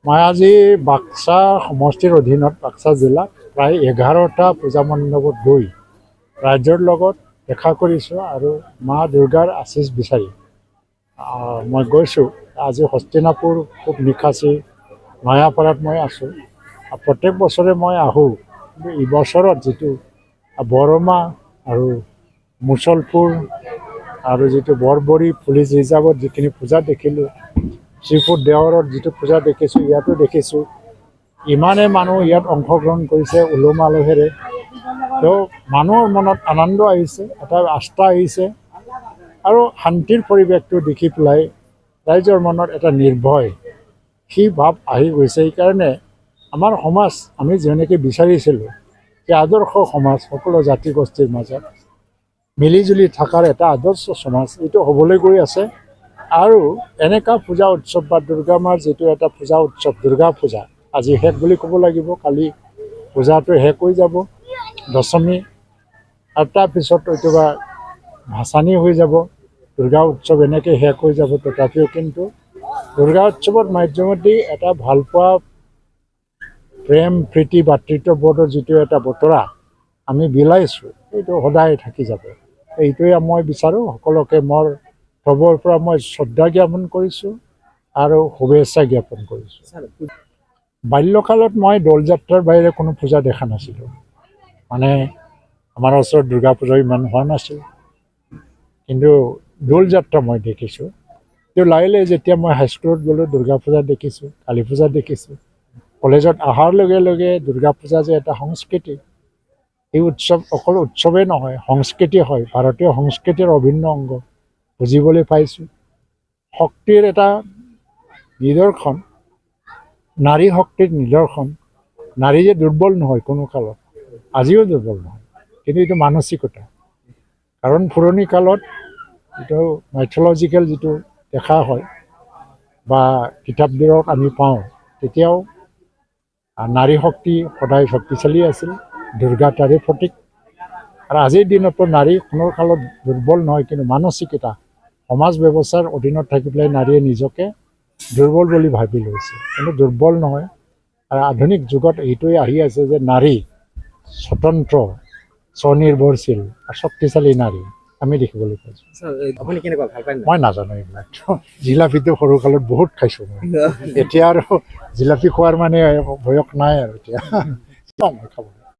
মই আজি বাক্সা সমষ্টিৰ অধীনত বাক্সা জিলাত প্ৰায় 11টা পূজা মণ্ডপত গৈ ৰাইজৰ লগত দেখা কৰিছোঁ আৰু মা দুৰ্গাৰ আশীষ বিচাৰি মই গৈছোঁ। আজি হস্তিনাপুৰ খুব নিশাচী নয়াপাৰাত মই আছোঁ। প্ৰত্যেক বছৰে মই আহোঁ, কিন্তু এইবছৰত যিটো বৰমা আৰু মুছলপুৰ আৰু যিটো বৰবৰী পুলিচ ৰিজাৰ্ভত যিখিনি পূজা দেখিলোঁ, শ্ৰীপুৰ দেৱাৰত যিটো পূজা দেখিছোঁ, ইয়াতো দেখিছোঁ ইমানে মানুহ ইয়াত অংশগ্ৰহণ কৰিছে উলহ মালহেৰে। তো মানুহৰ মনত আনন্দ আহিছে, এটা আস্থা আহিছে আৰু শান্তিৰ পৰিৱেশটো দেখি পেলাই ৰাইজৰ মনত এটা নিৰ্ভয় সেই ভাৱ আহি গৈছে। সেইকাৰণে আমাৰ সমাজ আমি যেনেকৈ বিচাৰিছিলোঁ যে আদৰ্শ সমাজ সকলো জাতি গোষ্ঠীৰ মাজত মিলিজুলি থকাৰ এটা আদৰ্শ সমাজ, এইটো হ'বলৈ গৈ আছে। আৰু এনেকুৱা পূজা উৎসৱ বা দুৰ্গা মাৰ যিটো এটা পূজা উৎসৱ, দুৰ্গা পূজা আজি শেষ বুলি ক'ব লাগিব। কালি পূজাটো শেষ হৈ যাব, দশমী, আৰু তাৰপিছত এইটো বা ভাচানি হৈ যাব। দুৰ্গা উৎসৱ এনেকৈ শেষ হৈ যাব। তথাপিও কিন্তু দুৰ্গা উৎসৱৰ মাধ্যমেদি এটা ভালপোৱা, প্ৰেম, প্ৰীতি, ভাতৃত্ববোধৰ যিটো এটা বতৰা আমি বিলাইছোঁ, এইটো সদায় থাকি যাব। এইটোৱে মই বিচাৰোঁ। সকলোকে মোৰ তৰফৰ পৰা মই শ্ৰদ্ধা জ্ঞাপন কৰিছোঁ আৰু শুভেচ্ছা জ্ঞাপন কৰিছোঁ। বাল্যকালত মই দৌল যাত্ৰাৰ বাহিৰে কোনো পূজা দেখা নাছিলোঁ। মানে আমাৰ ওচৰত দুৰ্গা পূজা ইমান হোৱা নাছিল, কিন্তু দৌল যাত্ৰা মই দেখিছোঁ। কিন্তু লাহে লাহে যেতিয়া মই হাইস্কুলত গ'লোঁ, দুৰ্গা পূজা দেখিছোঁ, কালী পূজা দেখিছোঁ। কলেজত অহাৰ লগে লগে দুৰ্গা পূজা যে এটা সংস্কৃতি, এই উৎসৱ অকল উৎসৱেই নহয়, সংস্কৃতি হয়, ভাৰতীয় সংস্কৃতিৰ অভিন্ন অংগ বুজিবলৈ পাইছোঁ। শক্তিৰ এটা নিদৰ্শন, নাৰী শক্তিৰ নিদৰ্শন। নাৰী যে দুৰ্বল নহয় কোনো কালত, আজিও দুৰ্বল নহয়, কিন্তু এইটো মানসিকতা। কাৰণ পুৰণি কালত এইটো মাইথলজিকেল যিটো দেখা হয় বা কিতাপবোৰত আমি পাওঁ, তেতিয়াও নাৰী শক্তি সদায় শক্তিশালী আছিল, দুৰ্গা তাৰে প্ৰতীক। আৰু আজিৰ দিনতো নাৰী কোনো কালত দুৰ্বল নহয়, কিন্তু মানসিকতা, সমাজ ব্যৱস্থাৰ অধীনত থাকি পেলাই নাৰীয়ে নিজকে দুৰ্বল বুলি ভাবি লৈছে, কিন্তু দুৰ্বল নহয়। আৰু আধুনিক যুগত এইটোৱে আহি আছে যে নাৰী স্বতন্ত্ৰ, স্বনিৰ্ভৰশীল আৰু শক্তিশালী নাৰী আমি দেখিবলৈ পাইছোঁ। আপুনি কেনেকুৱা ভাল পায়? মই নাজানো এইবিলাক। জিলাপিটো সৰুকালত বহুত খাইছোঁ মই। এতিয়া আৰু জিলাপি খোৱাৰ মানে বয়স নাই আৰু এতিয়া মই খাব